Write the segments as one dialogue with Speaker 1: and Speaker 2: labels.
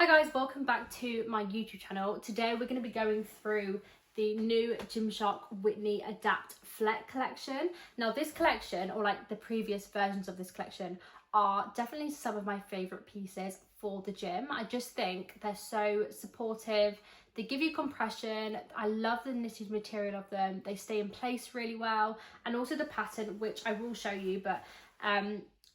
Speaker 1: Hi guys, welcome back to my YouTube channel. Today we're going to be going through the new Gymshark Whitney Adapt FLECK collection. Now this collection, or like the previous versions of this collection, are definitely some of my favourite pieces for the gym. I just think they're so supportive. They give you compression. I love the knitted material of them. They stay in place really well, and also the pattern, which I will show you, but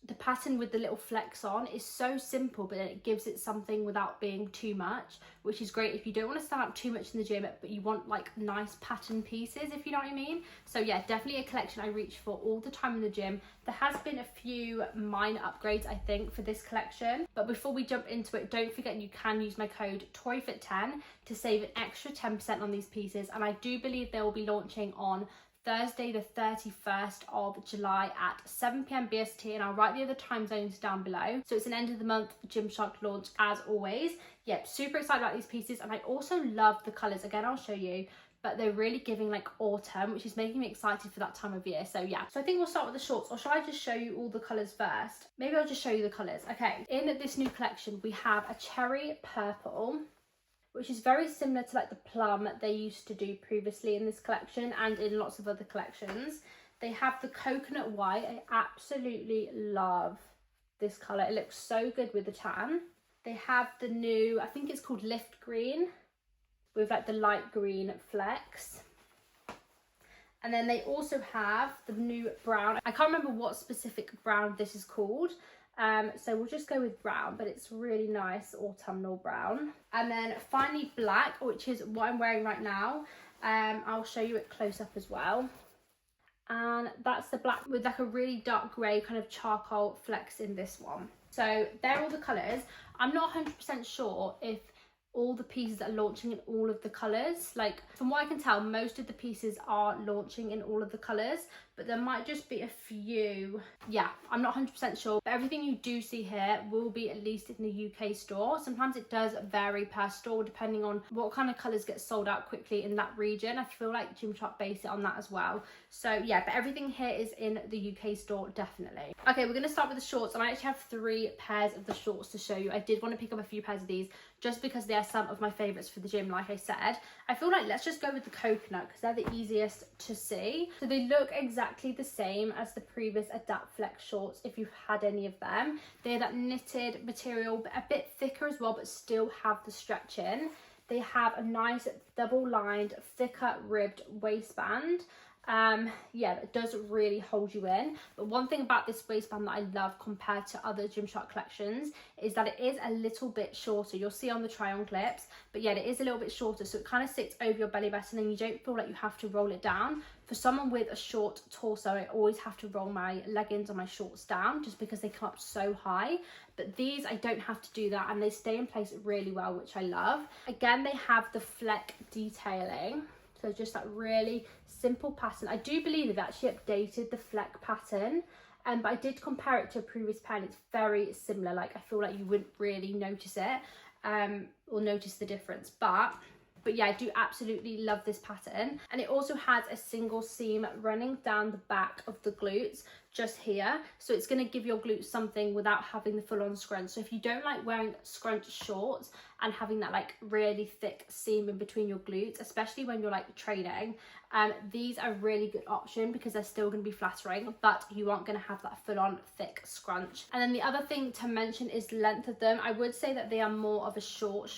Speaker 1: the pattern with the little flecks on is so simple, but it gives it something without being too much, which is great if you don't want to stand out too much in the gym, but you want like nice pattern pieces, if you know what I mean. So yeah, definitely a collection I reach for all the time in the gym. There has been a few minor upgrades, I think, for this collection. But before we jump into it, don't forget you can use my code TORIFIT10 to save an extra 10% on these pieces. And I do believe they will be launching on Thursday the 31st of July at 7 PM BST, and I'll write the other time zones down below. So it's an end of the month Gymshark launch as always. Yep, super excited about these pieces, and I also love the colours. Again, I'll show you, but they're really giving like autumn, which is making me excited for that time of year. So yeah, so I think we'll start with the shorts, or shall I just show you all the colours first? Maybe I'll just show you the colours. Okay, in this new collection we have a cherry purple, which is very similar to like the plum they used to do previously in this collection and in lots of other collections. They have the coconut white. I absolutely love this colour. It looks so good with the tan. They have the new, I think it's called Lift Green, with like the light green flecks. And then they also have the new brown. I can't remember what specific brown this is called. So we'll just go with brown, but it's really nice autumnal brown. And then finally black, which is what I'm wearing right now. I'll show you it close up as well. And that's the black with like a really dark grey kind of charcoal flecks in this one. So they're all the colours. I'm not 100% sure if all the pieces are launching in all of the colours. Like from what I can tell, most of the pieces are launching in all of the colours, but there might just be a few. Yeah, I'm not 100% sure, but everything you do see here will be at least in the UK store. Sometimes it does vary per store depending on what kind of colours get sold out quickly in that region. I feel like Gymshark base it on that as well. So yeah, but everything here is in the UK store, definitely. Okay, we're going to start with the shorts, and I actually have 3 pairs of the shorts to show you. I did want to pick up a few pairs of these just because they are some of my favourites for the gym, like I said. I feel like let's just go with the coconut because they're the easiest to see. So they look exactly the same as the previous Adapt FLECK shorts if you've had any of them. They're that knitted material, but a bit thicker as well, but still have the stretch in. They have a nice double-lined, thicker ribbed waistband. Yeah, it does really hold you in. But one thing about this waistband that I love compared to other Gymshark collections is that it is a little bit shorter. You'll see on the try on clips, but yeah, it is a little bit shorter, so it kind of sits over your belly button and you don't feel like you have to roll it down. For someone with a short torso, I always have to roll my leggings or my shorts down just because they come up so high. But these, I don't have to do that, and they stay in place really well, which I love. Again, they have the FLECK detailing. So just that really simple pattern. I do believe they've actually updated the FLECK pattern, but I did compare it to a previous pair and it's very similar. Like I feel like you wouldn't really notice it or notice the difference. But yeah, I do absolutely love this pattern. And it also has a single seam running down the back of the glutes just here. So it's going to give your glutes something without having the full on scrunch. So if you don't like wearing scrunch shorts and having that like really thick seam in between your glutes, especially when you're like training, these are a really good option because they're still going to be flattering, but you aren't going to have that full on thick scrunch. And then the other thing to mention is the length of them. I would say that they are more of a short.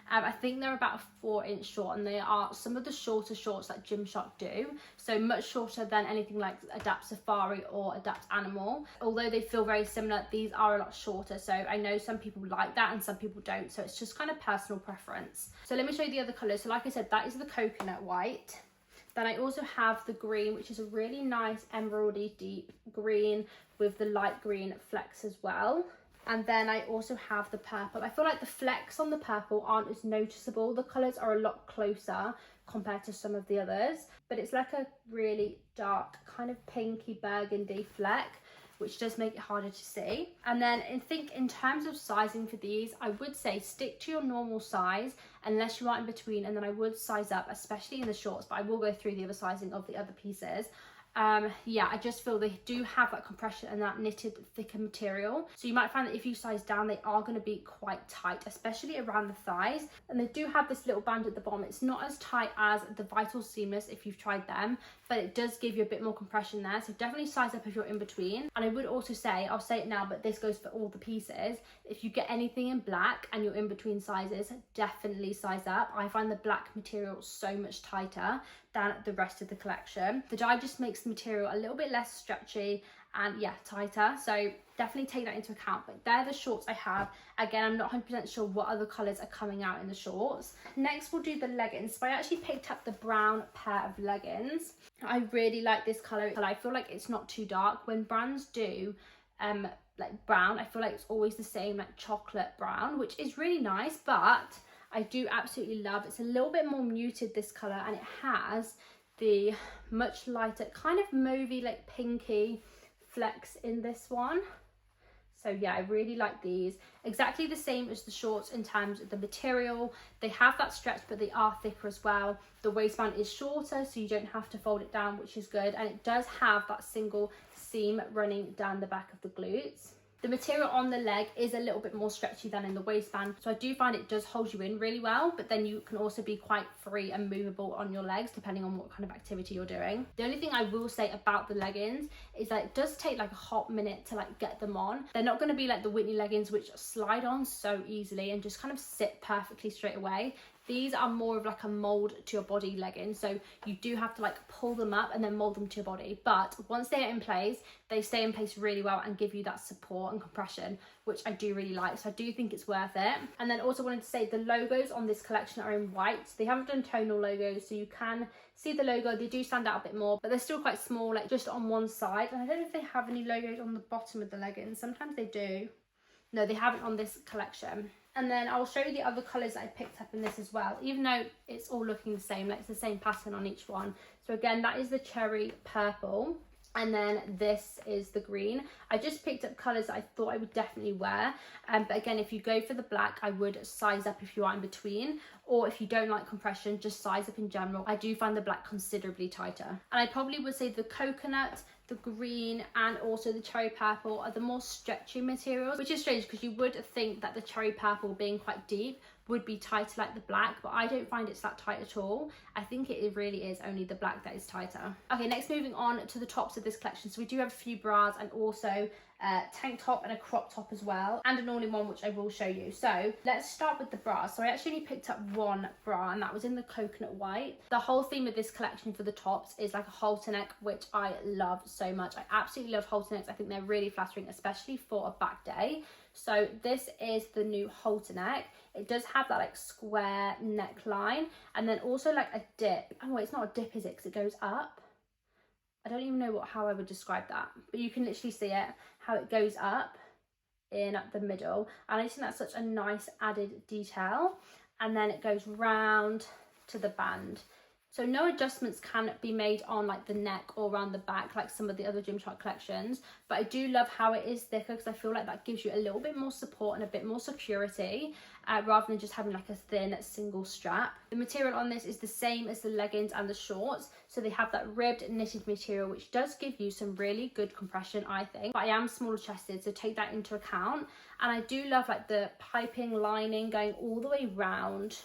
Speaker 1: I think they're about a 4-inch short, and they are some of the shorter shorts that Gymshark do. So much shorter than anything like Adapt Safari or Adapt Animal. Although they feel very similar, these are a lot shorter. So I know some people like that and some people don't. So it's just kind of personal preference. So let me show you the other colours. So like I said, that is the coconut white. Then I also have the green, which is a really nice emeraldy deep green with the light green flecks as well. And then I also have the purple. I feel like the flecks on the purple aren't as noticeable. The colours are a lot closer compared to some of the others. But it's like a really dark kind of pinky burgundy fleck, which does make it harder to see. And then I think in terms of sizing for these, I would say stick to your normal size unless you are in between, and then I would size up, especially in the shorts, but I will go through the other sizing of the other pieces. Yeah, I just feel they do have that compression and that knitted thicker material, so you might find that if you size down they are going to be quite tight, especially around the thighs. And they do have this little band at the bottom. It's not as tight as the Vital Seamless if you've tried them, but it does give you a bit more compression there, so definitely size up if you're in between. And I would also say, I'll say it now, but this goes for all the pieces, if you get anything in black and you're in between sizes, definitely size up. I find the black material so much tighter than the rest of the collection. The dye just makes the material a little bit less stretchy and yeah, tighter, so definitely take that into account. But they're the shorts I have. Again, I'm not 100% sure what other colours are coming out in the shorts. Next we'll do the leggings. So I actually picked up the brown pair of leggings. I really like this colour. I feel like it's not too dark. When brands do like brown, I feel like it's always the same, like chocolate brown, which is really nice, but I do absolutely love, it's a little bit more muted, this colour, and it has the much lighter kind of mauvey, like pinky flecks in this one. So yeah, I really like these. Exactly the same as the shorts in terms of the material. They have that stretch, but they are thicker as well. The waistband is shorter, so you don't have to fold it down, which is good. And it does have that single seam running down the back of the glutes. The material on the leg is a little bit more stretchy than in the waistband, so I do find it does hold you in really well, but then you can also be quite free and movable on your legs depending on what kind of activity you're doing. The only thing I will say about the leggings is that it does take like a hot minute to like get them on. They're not going to be like the Whitney leggings, which slide on so easily and just kind of sit perfectly straight away. These are more of like a mold to your body legging, so you do have to like pull them up and then mold them to your body, but once they're in place, they stay in place really well and give you that support and compression, which I do really like, so I do think it's worth it. And then also wanted to say the logos on this collection are in white. They haven't done tonal logos, so you can see the logo. They do stand out a bit more, but they're still quite small, like just on one side. And I don't know if they have any logos on the bottom of the leggings. Sometimes they do. No, they haven't on this collection. And then I'll show you the other colours that I picked up in this as well, even though it's all looking the same, like it's the same pattern on each one. So again, that is the cherry purple, and then this is the green. I just picked up colours that I thought I would definitely wear, but again, if you go for the black, I would size up if you are in between, or if you don't like compression, just size up in general. I do find the black considerably tighter. And I probably would say the coconut, the green, and also the cherry purple are the more stretchy materials, which is strange because you would think that the cherry purple, being quite deep, would be tighter like the black, but I don't find it's that tight at all. I think it really is only the black that is tighter. Okay, next moving on to the tops of this collection. So we do have a few bras and also a tank top and a crop top as well, and an all-in-one, which I will show you. So let's start with the bras. So I actually only picked up one bra, and that was in the coconut white. The whole theme of this collection for the tops is like a halter neck, which I love so much. I absolutely love halter necks. I think they're really flattering, especially for a back day. So this is the new halter neck. It does have that like square neckline, and then also like a dip. Oh, it's not a dip, is it? Because it goes up. I don't even know how I would describe that, but you can literally see it, how it goes up in the middle. And I think that's such a nice added detail. And then it goes round to the band. So no adjustments can be made on like the neck or around the back like some of the other Gymshark collections, but I do love how it is thicker because I feel like that gives you a little bit more support and a bit more security rather than just having like a thin single strap. The material on this is the same as the leggings and the shorts, so they have that ribbed knitted material, which does give you some really good compression, I think, but I am smaller chested, so take that into account. And I do love like the piping lining going all the way round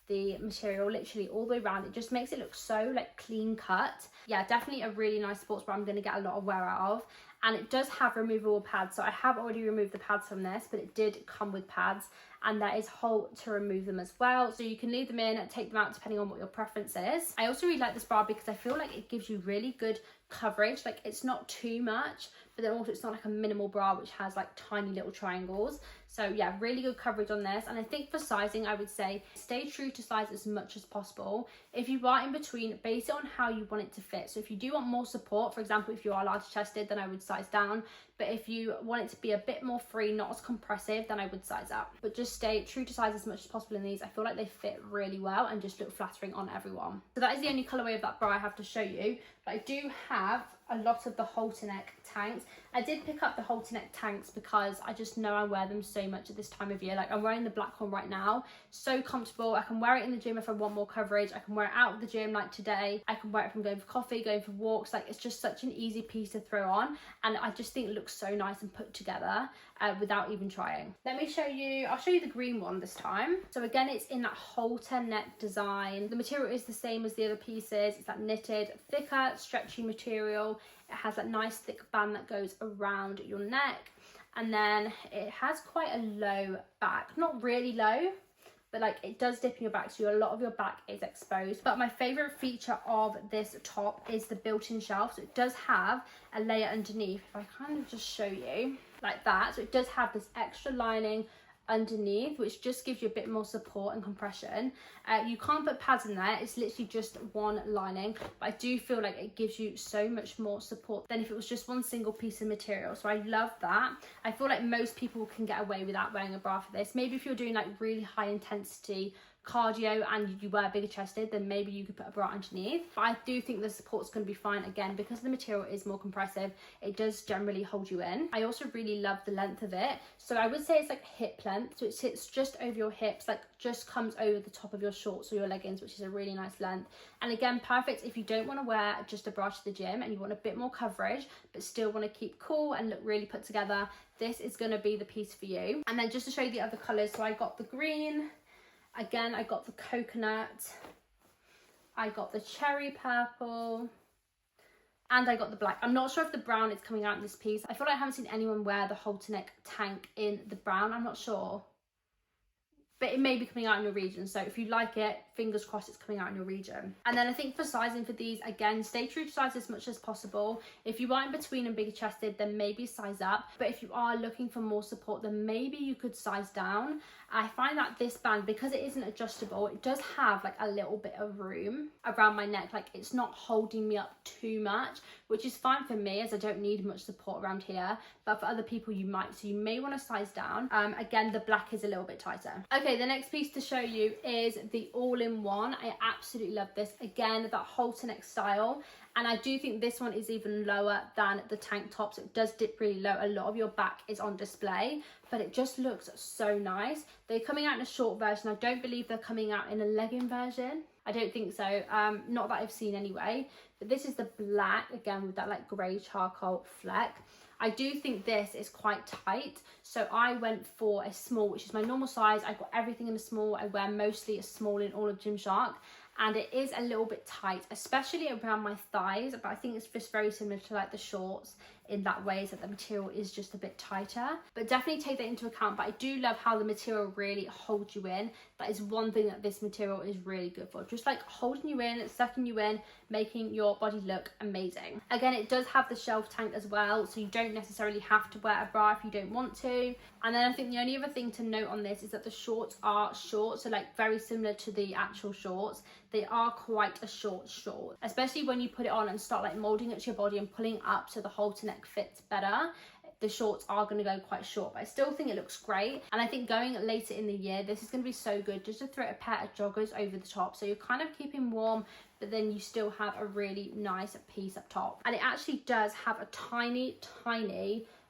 Speaker 1: the material, literally all the way around. It just makes it look so like clean cut. Yeah, definitely a really nice sports bra I'm going to get a lot of wear out of. And it does have removable pads, so I have already removed the pads from this, but it did come with pads, and there is a hole to remove them as well, so you can leave them in and take them out depending on what your preference is. I also really like this bra because I feel like it gives you really good coverage. Like it's not too much, but then also it's not like a minimal bra which has like tiny little triangles. So yeah, really good coverage on this. And I think for sizing, I would say stay true to size as much as possible. If you are in between, base it on how you want it to fit. So if you do want more support, for example, if you are large chested, then I would size down. But if you want it to be a bit more free, not as compressive, then I would size up. But just stay true to size as much as possible in these. I feel like they fit really well and just look flattering on everyone. So that is the only colourway of that bra I have to show you. but I do have a lot of the halter neck tanks. I did pick up the halter neck tanks because I just know I wear them so much at this time of year. Like, I'm wearing the black one right now, so comfortable. I can wear it in the gym if I want more coverage. I can wear it out of the gym like today. I can wear it from going for coffee, going for walks. Like, it's just such an easy piece to throw on, and I just think it looks so nice and put together without even trying. Let me show you, I'll show you the green one this time. So again, it's in that halter neck design. The material is the same as the other pieces. It's that knitted, thicker, stretchy material. It has that nice thick band that goes around your neck, and then it has quite a low back. Not really low, but like it does dip in your back, so a lot of your back is exposed. But my favorite feature of this top is the built-in shelf. So it does have a layer underneath. If I kind of just show you like that, so it does have this extra lining underneath, which just gives you a bit more support and compression. You can't put pads in there, it's literally just one lining, but I do feel like it gives you so much more support than if it was just one single piece of material. So I love that. I feel like most people can get away without wearing a bra for this. Maybe if you're doing like really high intensity cardio and you wear bigger chested, then maybe you could put a bra underneath, but I do think the support's going to be fine. Again, because the material is more compressive, it does generally hold you in. I also really love the length of it, so I would say it's like hip length, so it sits just over your hips, like just comes over the top of your shorts or your leggings, which is a really nice length. And again, perfect if you don't want to wear just a bra to the gym and you want a bit more coverage but still want to keep cool and look really put together. This is going to be the piece for you. And then just to show you the other colours, so I got the green. Again, I got the coconut, I got the cherry purple, and I got the black. I'm not sure if the brown is coming out in this piece. I feel like I haven't seen anyone wear the halter neck tank in the brown. I'm not sure, but it may be coming out in your region. So if you like it, fingers crossed it's coming out in your region. And then I think for sizing for these, again, stay true to size as much as possible. If you are in between and bigger chested, then maybe size up. But if you are looking for more support, then maybe you could size down. I find that this band, because it isn't adjustable, it does have like a little bit of room around my neck. Like, it's not holding me up too much, which is fine for me as I don't need much support around here, but for other people you might, so you may want to size down. Again, the black is a little bit tighter. Okay, the next piece to show you is the all-in-one. I absolutely love this. Again, that halter neck style. And I do think this one is even lower than the tank tops. It does dip really low. A lot of your back is on display, but it just looks so nice. They're coming out in a short version. I don't believe they're coming out in a legging version. I don't think so. Not that I've seen anyway. But this is the black, again, with that like grey charcoal fleck. I do think this is quite tight, so I went for a small, which is my normal size. I got everything in a small. I wear mostly a small in all of Gymshark, and it is a little bit tight, especially around my thighs, but I think it's just very similar to like the shorts in that way, is that the material is just a bit tighter. But definitely take that into account. But I do love how the material really holds you in. That is one thing that this material is really good for, just like holding you in, sucking you in, making your body look amazing. Again, it does have the shelf tank as well, so you don't necessarily have to wear a bra if you don't want to. And then I think the only other thing to note on this is that the shorts are short, so like very similar to the actual shorts. They are quite a short, especially when you put it on and start like molding it to your body and pulling up so the halter neck fits better. The shorts are going to go quite short, but I still think it looks great. And I think going later in the year, this is going to be so good just to throw a pair of joggers over the top, so you're kind of keeping warm, but then you still have a really nice piece up top. And it actually does have a tiny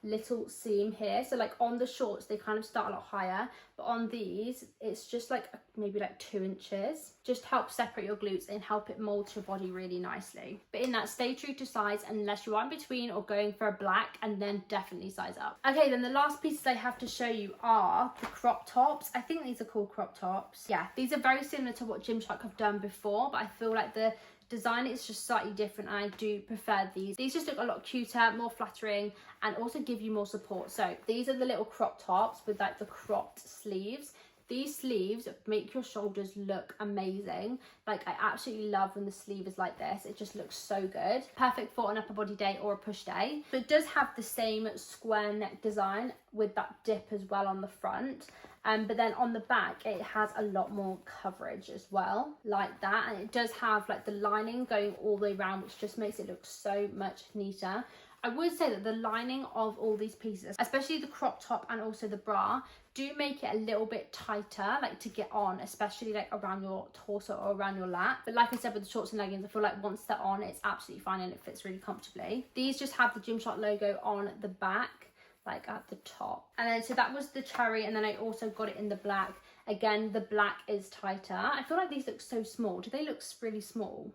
Speaker 1: little seam here, so like on the shorts they kind of start a lot higher, but on these it's just like maybe like 2 inches, just help separate your glutes and help it mold to your body really nicely. But in that, stay true to size unless you are in between or going for a black, and then definitely size up. Okay, then the last pieces I have to show you are the crop tops. I think these are called crop tops. Yeah, these are very similar to what Gymshark have done before, but I feel like the design is just slightly different, and I do prefer these. These just look a lot cuter, more flattering, and also give you more support. So these are the little crop tops with like the cropped sleeves. These sleeves make your shoulders look amazing. Like, I absolutely love when the sleeve is like this. It just looks so good. Perfect for an upper body day or a push day. So it does have the same square neck design with that dip as well on the front. But then on the back, it has a lot more coverage as well, like that. And it does have like the lining going all the way around, which just makes it look so much neater. I would say that the lining of all these pieces, especially the crop top and also the bra, do make it a little bit tighter, like to get on, especially like around your torso or around your lap. But like I said with the shorts and leggings, I feel like once they're on, it's absolutely fine and it fits really comfortably. These just have the Gymshark logo on the back, like at the top. And then so that was the cherry, and then I also got it in the black. Again, the black is tighter. I feel like these look so small. Do they look really small?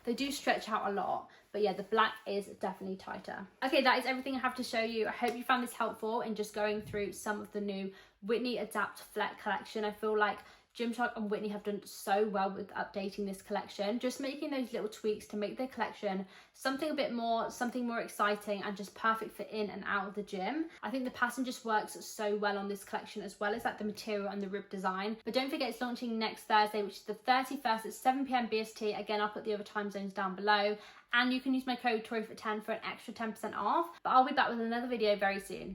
Speaker 1: They do stretch out a lot, but yeah, the black is definitely tighter. Okay, that is everything I have to show you. I hope you found this helpful in just going through some of the new Whitney Adapt FLECK collection. I feel like Gymshark and Whitney have done so well with updating this collection, just making those little tweaks to make their collection something more exciting and just perfect for in and out of the gym. I think the pattern just works so well on this collection, as well as like the material and the rib design. But don't forget, it's launching next Thursday, which is the 31st at 7 p.m. BST. Again, I'll put the other time zones down below, and you can use my code TORIFIT10 for an extra 10% off. But I'll be back with another video very soon.